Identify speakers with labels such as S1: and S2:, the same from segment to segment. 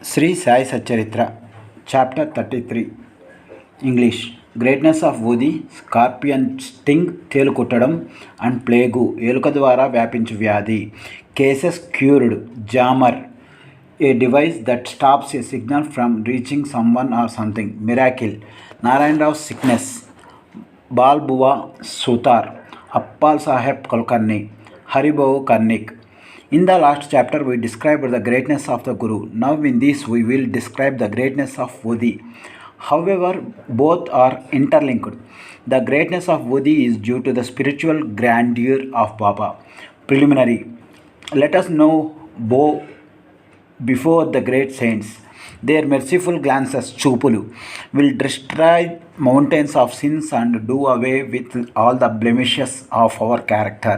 S1: Sri Sai Satcharitra, Chapter 33, English. Greatness of Vudi, Scorpion Sting, Telu Kuttadam, and Plague, Eluka ద్వారా వ్యాపించు వ్యాధి. Cases cured, Jammer, a device that stops a signal from reaching someone or something. Miracle, Narayan Rao's sickness. Bal Bua Sutar, Appal Saheb Kulkarni, Haribo Karnik. In the last chapter, we described the greatness of the Guru. Now, in this, we will describe the greatness of Vudi. However, both are interlinked. The greatness of Vudi is due to the spiritual grandeur of Baba. Preliminary. Let us know before the great saints. Their merciful glances, Chupulu, will destroy mountains of sins and do away with all the blemishes of our character.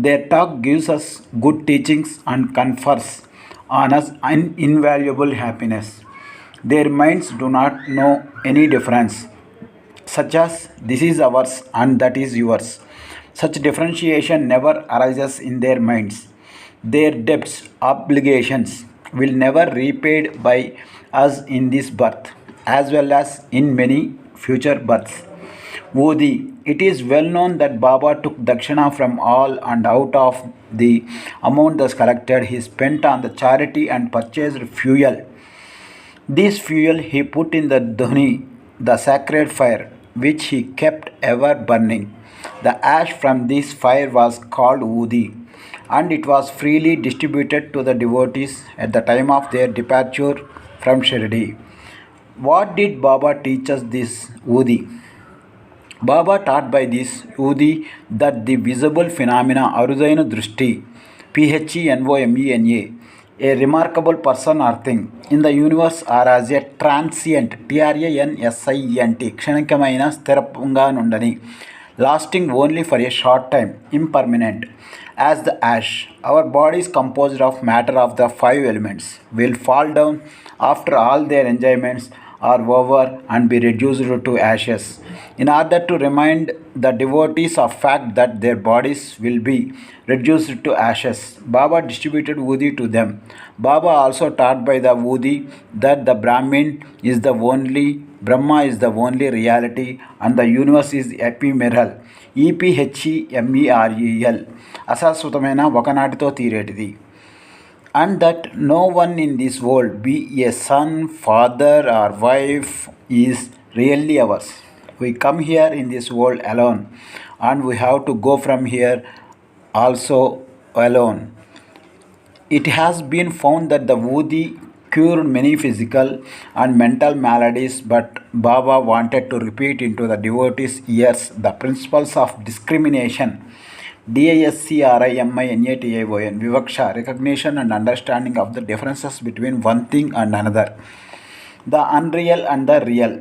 S1: Their talk gives us good teachings and confers on us an invaluable happiness. Their minds do not know any difference, such as this is ours and that is yours. Such differentiation never arises in their minds. Their debts, obligations will never repaid by us in this birth as well as in many future births. Vudi, it is well known that Baba took Dakshina from all, and out of the amount thus collected he spent on the charity and purchased fuel. This fuel he put in the Dhuni, the sacred fire, which he kept ever burning. The ash from this fire was called Vudi, and it was freely distributed to the devotees at the time of their departure from Shirdi. What did Baba teach us this Vudi? Baba taught by this Vudi that the visible phenomena Arudaina Drushti, PHENOMENA, a remarkable person or thing in the universe are as a transient, TRANSIENT, క్షణికమైన స్థిరంగా నుండని, lasting only for a short time, impermanent, as the ash. Our body is composed of matter of the five elements, will fall down after all their enjoyments are over and be reduced to ashes. In order to remind the devotees of fact that their bodies will be reduced to ashes, Baba distributed Vudi to them. Baba also taught by the Vudi that the Brahman is the only, Brahma is the only reality and the universe is ephemeral. EPHEMERAL, అశాశ్వతమైన ఒకనాటితో తీరేటిది. And that no one in this world, be a son, father or wife, is really ours. We come here in this world alone, and we have to go from here also alone. It has been found that the Vudi cured many physical and mental maladies, but Baba wanted to repeat into the devotees' ears the principles of discrimination, DISCRIMINATION, Vivaksha, recognition and understanding of the differences between one thing and another, the unreal and the real.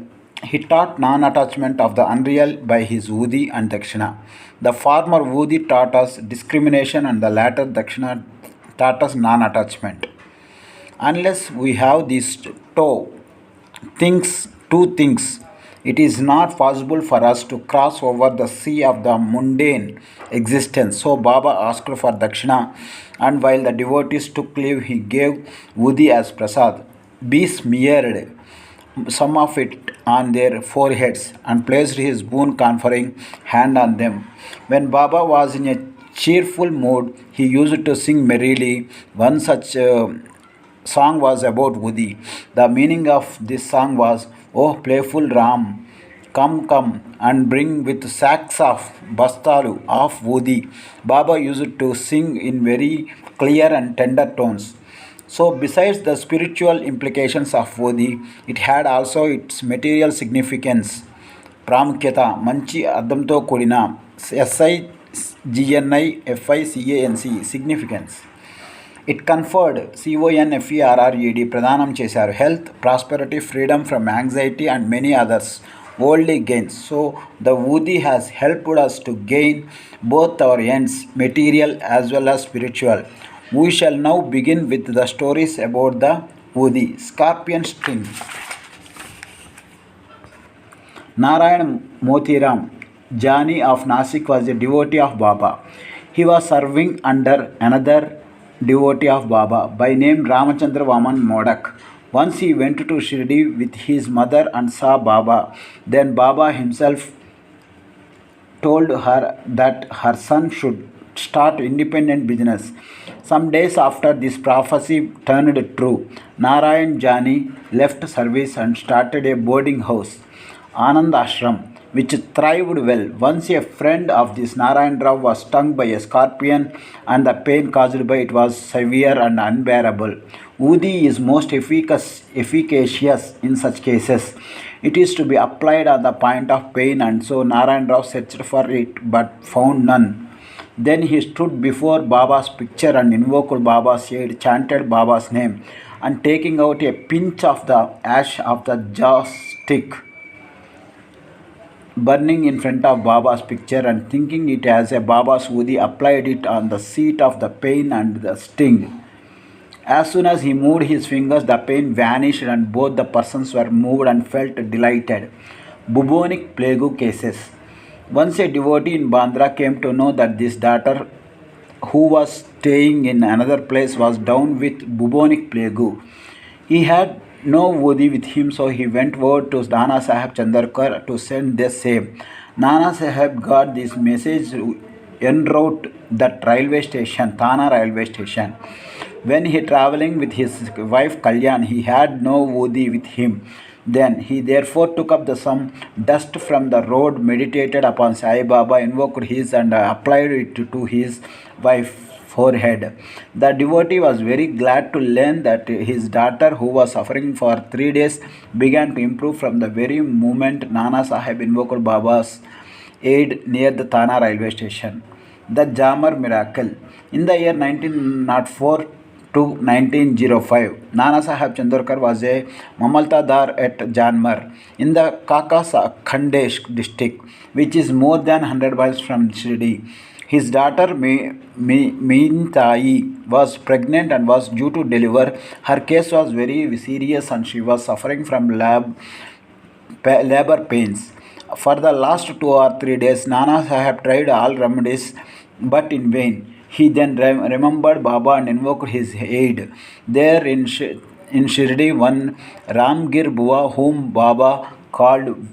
S1: He taught non-attachment of the unreal by his Vudi and Dakshina. The former Vudi taught us discrimination and the latter Dakshina taught us non-attachment. Unless we have these two things, it is not possible for us to cross over the sea of the mundane existence. So Baba asked for Dakshina, and while the devotees took leave, he gave Vudi as prasad. Be smeared some of it on their foreheads and placed his boon conferring hand on them. When Baba was in a cheerful mood, he used to sing merrily. One such song was about Vudi. The meaning of this song was, "Oh playful Ram, come and bring with sacks of bastalu of Vudi." Baba used to sing in very clear and tender tones. So besides the spiritual implications of Vudi, it had also its material significance. ప్రాముఖ్యత, మంచి అర్థంతో కూడిన, SIGNIFICANC, significance. It conferred, CONFERRED, ప్రదానం చేశారు, health, prosperity, freedom from anxiety and many others worldly gains. So the Vudi has helped us to gain both our ends, material as well as spiritual. We shall now begin with the stories about the Vudi. Scorpion Sting. Narayan Motiram, Jani of Nasik, was a devotee of Baba. He was serving under another devotee of Baba by name Ramachandra Vaman Modak, Once he went to Shirdi with his mother and saw Baba. Then Baba himself told her that her son should start independent business. Some days after this prophecy turned true, Narayan Jani left service and started a boarding house, Anand Ashram, which thrived well. Once a friend of this Narayan Rao was stung by a scorpion and the pain caused by it was severe and unbearable. Udi is most efficacious in such cases. It is to be applied at the point of pain, and so Narayan Rao searched for it but found none. Then he stood before Baba's picture and invoked Baba's shade, chanted Baba's name, and taking out a pinch of the ash of the joss stick, burning in front of Baba's picture and thinking it as a Baba's Udi, applied it on the seat of the pain and the sting. As soon as he moved his fingers, the pain vanished and both the persons were moved and felt delighted. Bubonic plague cases. Once a devotee in Bandra came to know that this daughter, who was staying in another place, was down with bubonic plague. He had no Udi with him, so he went word to Nana Sahib Chandarkar to send the same. Nana Sahib got this message en route that railway station, Thana railway station. When he travelling with his wife Kalyan, he had no Udi with him. Then he therefore took up some dust from the road, meditated upon Sai Baba, invoked his and applied it to his wife's forehead. The devotee was very glad to learn that his daughter, who was suffering for 3 days, began to improve from the very moment Nana Sahib invoked Baba's aid near the Thana railway station. The Jamar miracle. In the year 1904 to 1905, Nana Sahib Chandarkar was a Mamaltadar at Janmar in the Kakas Khandesh district, which is more than 100 miles from Shirdi. His daughter Meentai was pregnant and was due to deliver. Her case was very serious and she was suffering from labor pains. For the last 2 or 3 days, Nana Sahib tried all remedies but in vain. He then remembered Baba and invoked his aid. There in Shirdi, one Ramgir Bua, whom Baba called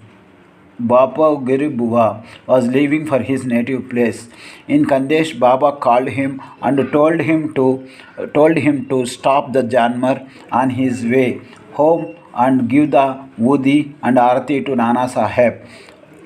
S1: Bapa Giri Bua, was leaving for his native place. In Kandesh, Baba called him and told him to stop the Janmar on his way home and give the Udi and Arati to Nana Sahib.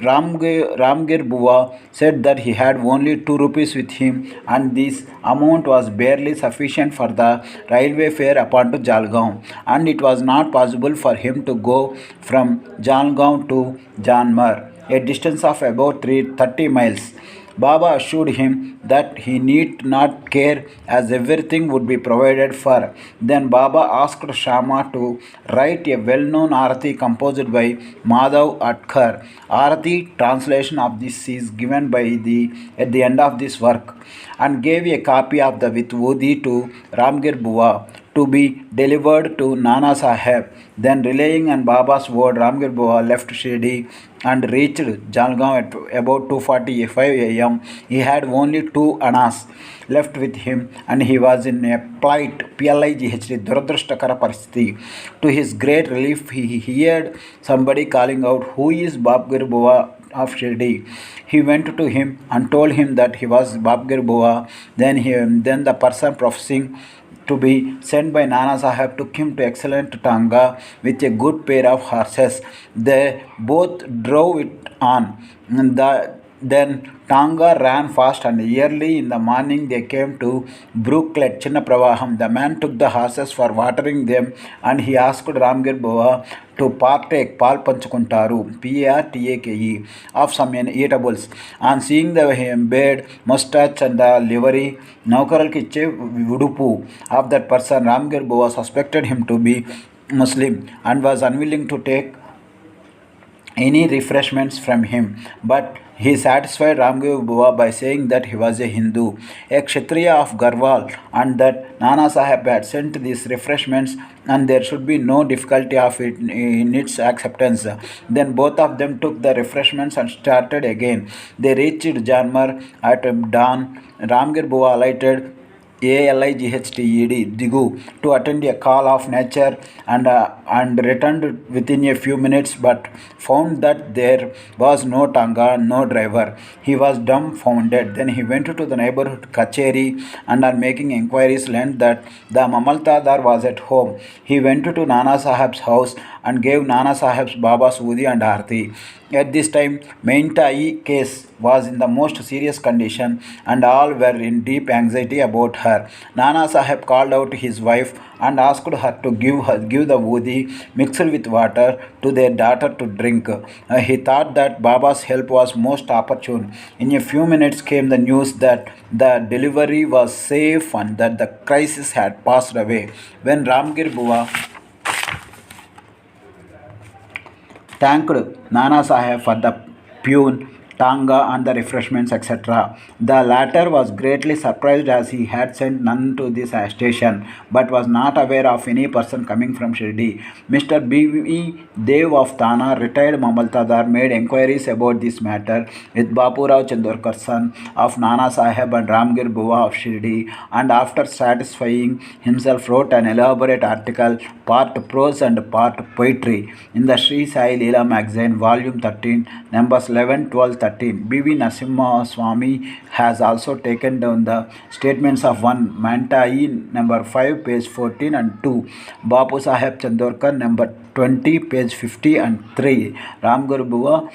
S1: Ramgir Bua said that he had only 2 rupees with him and this amount was barely sufficient for the railway fare upon to Jalgaon, and it was not possible for him to go from Jalgaon to Janmar, a distance of about 30 miles. Baba assured him that he need not care as everything would be provided for. Then Baba asked Shama to write a well-known arati composed by Madhav Atkar. Arati translation of this is given at the end of this work, and gave a copy of the with Udi to Ramgir Bua to be delivered to Nana Sahib. Then, relying on Baba's word, Ramgir Bua left Shirdi and reached Jalgaon at about 2:45 a.m. He had only 2 annas left with him and he was in a plight, PLIGHD, Duradrushtakara Paristhi. To his great relief, he heard somebody calling out, "Who is Babgir Bua of Shirdi?" He went to him and told him that he was Babgir Bua. Then the person professing to be sent by Nana Sahib took him to excellent Tanga with a good pair of horses. They both drove it on. Then Tanga ran fast and early in the morning they came to brooklet Chinna Pravaham. The man took the horses for watering them and he asked Ramgir Bua to partake Pal Panchakuntaru, Partake, of some eatables. On seeing the beard, mustache and the livery, Naukaral Kiche Vudupu of that person, Ramgir Bua suspected him to be Muslim and was unwilling to take any refreshments from him, but he satisfied Ramgir Bua by saying that he was a Hindu, a Kshatriya of Garhwal, and that Nana Sahib had sent these refreshments and there should be no difficulty of it in its acceptance. Then both of them took the refreshments and started again. They reached Janmar at dawn. Ramgir Bua alighted ALIGHTED, Digu, to attend a call of nature and returned within a few minutes but found that there was no tanga, no driver. He was dumbfounded. Then he went to the neighborhood kacheri and on making inquiries learned that the Mamaltadar was at home. He went to Nana Sahib's house and gave Nana Sahib's Baba's Udi and Arti. At this time, Maintai case was in the most serious condition and all were in deep anxiety about her. Nana Sahib called out his wife and asked her to give the Udi mixed with water to their daughter to drink. He thought that Baba's help was most opportune. In a few minutes came the news that the delivery was safe and that the crisis had passed away. When Ramgir Bua thanked Nana Sahib for the pune, tanga, and the refreshments, etc. The latter was greatly surprised as he had sent none to this station, but was not aware of any person coming from Shirdi. Mr. B.V. Dev of Thana, retired Mamaltadar, made enquiries about this matter with Bapurao Chandorkar, son of Nana Sahib and Ramgir Bua of Shirdi, and after satisfying himself wrote an elaborate article, part prose and part poetry, in the Sri Sai Leela magazine, volume 13, numbers 11, 12, 13. B.V. Narasimha Swami has also taken down the statements of one Mantai, number 5, page 14 and 2, Bapu Sahib Chandorkar, number 20, page 50 and 3, Ramgir Bua,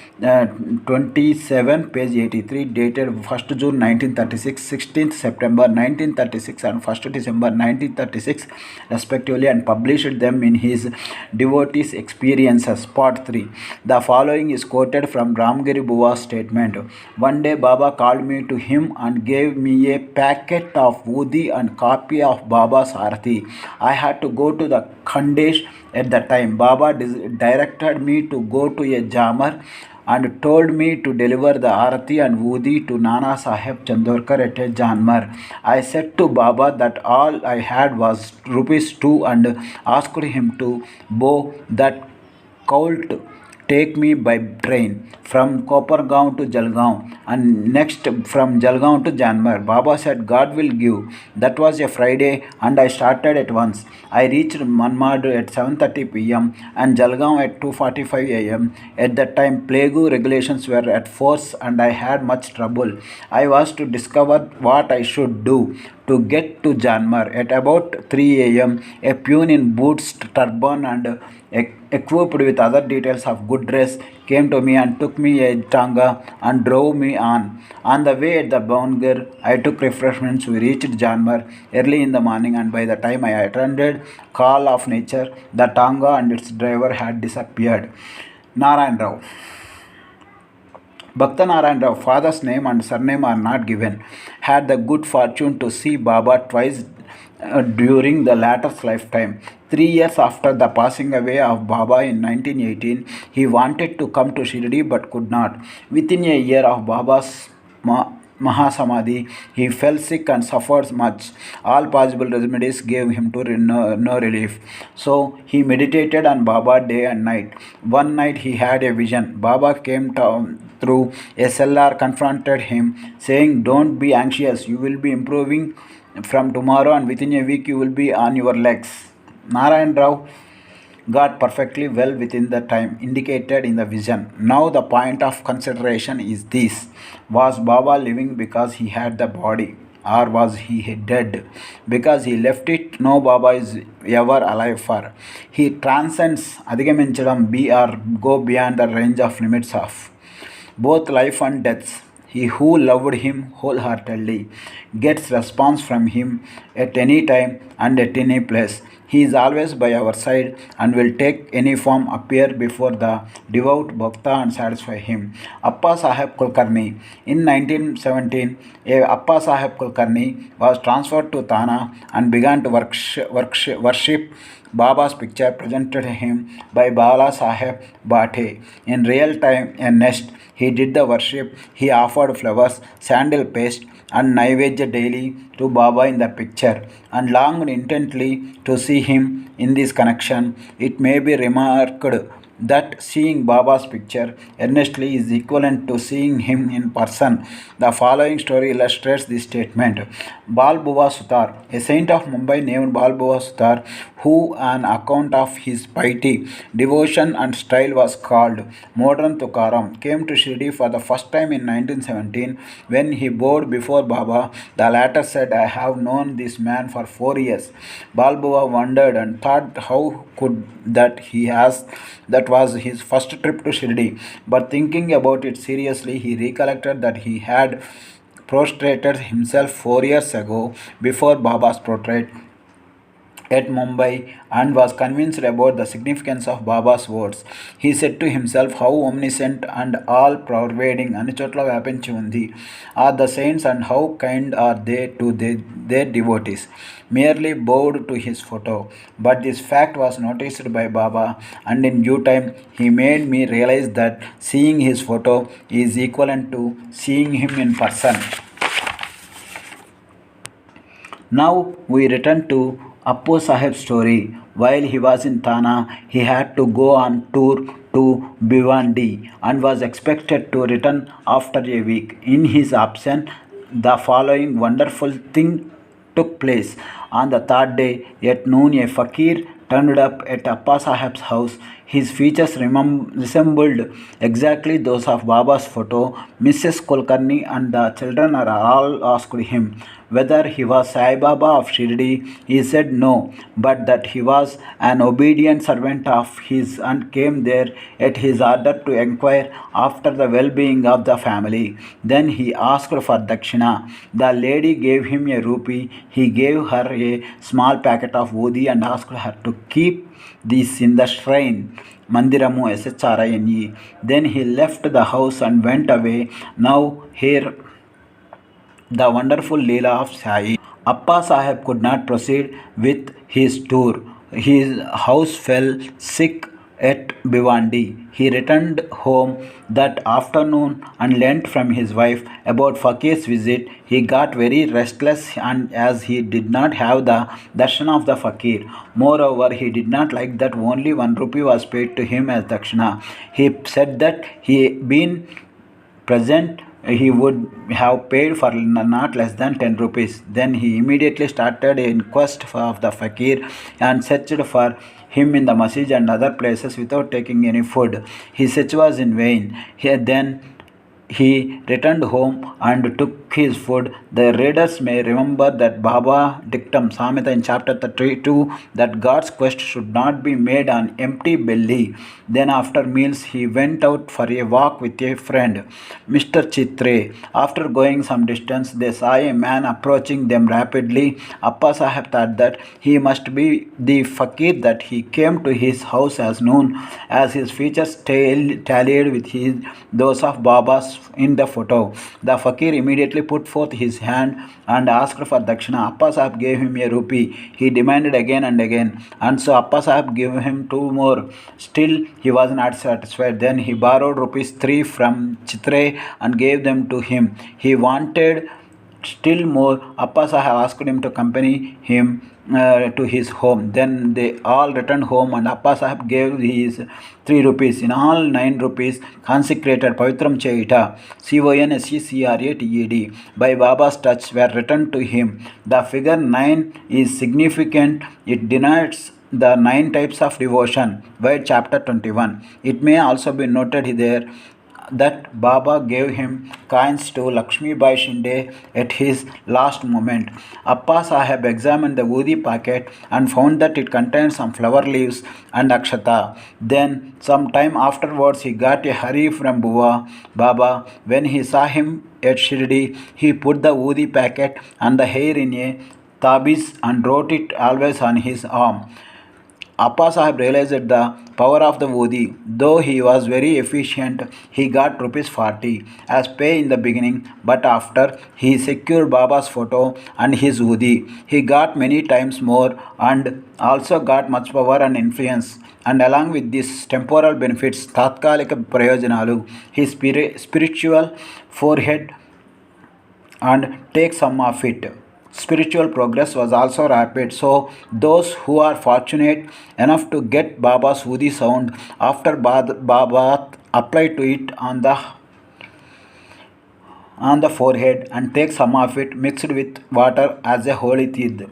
S1: 27, page 83, dated 1st June 1936, 16th September 1936 and 1st December 1936 respectively, and published them in his Devotees' Experiences, Part 3. The following is quoted from Ramgiri Bua's statement. One day Baba called me to him and gave me a packet of Udi and copy of Baba's Arati. I had to go to the Khandesh at the time. Baba directed me to go to a Jamar and told me to deliver the Arati and Udi to Nana Sahib Chandorkar at a Janmar. I said to Baba that all I had was rupees 2 and asked him to bow that colt take me by train from Kopargaon to Jalgaon and next from Jalgaon to Janmar. Baba said, God will give. That was a Friday and I started at once. I reached Manmad at 7:30 p.m. and Jalgaon at 2:45 a.m. At that time, plague regulations were at force and I had much trouble. I was to discover what I should do to get to Janmar. At about 3 a.m., a pune in boots, turban and equipped with other details of good dress came to me and took me a tanga and drove me on. On the way at the Bongir, I took refreshments. We reached Janmar early in the morning and by the time I attended call of nature, the tanga and its driver had disappeared. Narayan Rao. Bhakta Narayan Rao, father's name and surname are not given, had the good fortune to see Baba twice during the latter's lifetime. 3 years after the passing away of Baba in 1918, he wanted to come to Shirdi but could not. Within a year of Baba's Mahasamadhi, he fell sick and suffered much. All possible remedies gave him no relief. So he meditated on Baba day and night. One night he had a vision. Baba came through a cellar, confronted him, saying, "Don't be anxious. You will be improving from tomorrow and within a week you will be on your legs." Narayan Rao got perfectly well within the time indicated in the vision. Now the point of consideration is this: was Baba living because he had the body, or was he dead because he left it? No, Baba is ever alive for. He transcends Adhigaminchadam, be or go beyond the range of limits of both life and death. He who loved him wholeheartedly gets response from him at any time and at any place. He is always by our side and will take any form appear before the devout Bhakta and satisfy him. Appa Sahib Kulkarni. In 1917, Appa Sahib Kulkarni was transferred to Thana and began to worship Baba's picture presented him by Bala Sahib Bhathe. In real time and nest, he did the worship. He offered flowers, sandal paste, and Naivedya daily to Baba in the picture, and longed intently to see him in this connection. It may be remarked that seeing Baba's picture earnestly is equivalent to seeing him in person. The following story illustrates this statement. Bal Bua Sutar, a saint of Mumbai named Bal Bua Sutar, who on account of his piety, devotion and style was called Modern Tukaram, came to Shirdi for the first time in 1917. When he bowed before Baba, the latter said, I have known this man for 4 years. Bal Bua wondered and thought how could that was his first trip to Shirdi. But thinking about it seriously, he recollected that he had prostrated himself 4 years ago before Baba's portrait at Mumbai and was convinced about the significance of Baba's words. He said to himself, how omniscient and all-pervading అన్నిచోట్ల వ్యాపించి ఉంది are the saints and how kind are they to their devotees. Merely bowed to his photo. But this fact was noticed by Baba, and in due time he made me realize that seeing his photo is equivalent to seeing him in person. Now we return to Appu Sahib's story. While he was in Thana, he had to go on tour to Bhiwandi and was expected to return after a week. In his absence, the following wonderful thing took place. On the third day, at noon, a fakir turned up at Appa Sahib's house. His features resembled exactly those of Baba's photo. Mrs. Kulkarni and the children are all asked him whether he was Sai Baba of Shirdi. He said no, but that he was an obedient servant of his and came there at his order to inquire after the well-being of the family. Then he asked for dakshina. The lady gave him a rupee. He gave her a small packet of woodi and asked her to keep this in the shrine. Mandiramu SHRINE. Then he left the house and went away. Now here the wonderful Leela of Sai. Appa Sahib could not proceed with his tour. His house fell sick at Bhiwandi. He returned home that afternoon and learnt from his wife about Fakir's visit. He got very restless and as he did not have the darshan of the Fakir. Moreover, he did not like that only 1 rupee was paid to him as dakshina. He said that he been present he would have paid for not less than 10 rupees. Then he immediately started in quest of the fakir and searched for him in the masjid and other places without taking any food. His search was in vain. Then he returned home and took his food. The readers may remember that Baba dictum Samhita in chapter 32 that God's quest should not be made on empty belly. Then after meals he went out for a walk with a friend, Mr. Chitre. After going some distance they saw a man approaching them rapidly. Appa Sahib thought that he must be the fakir that he came to his house as noon, as his features tallied with those of Baba's in the photo. The fakir immediately put forth his hand and asked for dakshina. Appa Sahib gave him a rupee. He demanded again and again, and so Appa Sahib gave him 2 more. Still he was not satisfied. Then he borrowed rupees 3 from Chitre and gave them to him. He wanted still more. Appa Sahib asked him to accompany him to his home. Then they all returned home and Appa Sahib gave his 3 rupees. In all 9 rupees consecrated Pavitram Cheita CONSECRATED by Baba's touch were returned to him. The figure 9 is significant. It denotes the 9 types of devotion by chapter 21. It may also be noted there that Baba gave him coins to Lakshmi Bai Shinde at his last moment. Appa Sahib examined the woodi packet and found that it contained some flower leaves and akshata. Then some time afterwards he got a hurry from Baba. When he saw him at Shirdi, he put the woodi packet and the hair in a tabiz and wrote it always on his arm. Appa Sahib realized the power of the woodi. Though he was very efficient, he got rupees 40 as pay in the beginning, but after he secured Baba's photo and his woodi, he got many times more and also got much power and influence. And along with these temporal benefits, tatkalika prayojanalu, his spiritual forehead and take some of it. spiritual progress was also rapid. So those who are fortunate enough to get Baba's Udi sound after Baba apply to it on the forehead and take some of it mixed with water as a holy teeth.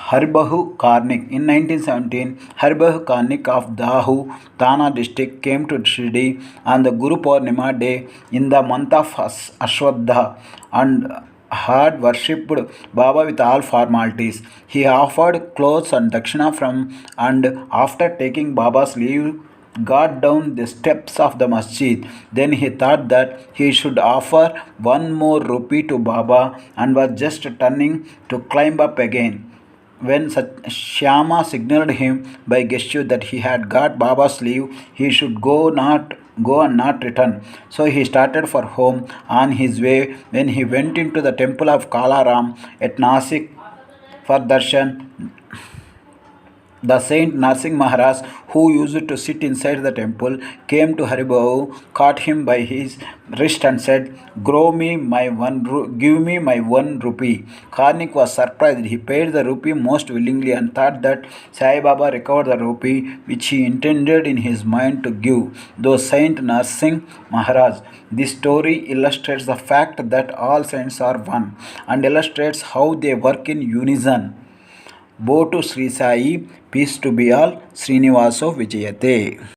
S1: Haribahu Karnik. In 1917, Haribahu Karnik of Dahu, Thana district came to Shirdi on the Guru Purnima day in the month of Ashwadha and had worshipped Baba with all formalities. He offered clothes and dakshina from and after taking Baba's leave got down the steps of the masjid. Then he thought that he should offer one more rupee to Baba and was just turning to climb up again when Shyama signaled him by gesture that he had got Baba's leave, he should go and not return. So he started for home on his way when he went into the temple of Kalaram at Nasik for darshan. The Saint Narsingh Maharaj, who used to sit inside the temple, came to Haribabu, caught him by his wrist and said, Give me my 1 rupee. Karnik was surprised. He paid the rupee most willingly and thought that Sai Baba recovered the rupee which he intended in his mind to give. Though Saint Narsingh Maharaj, this story illustrates the fact that all saints are one and illustrates how they work in unison. Bo to Sri Sai, peace to be all, Srinivaso Vijayate.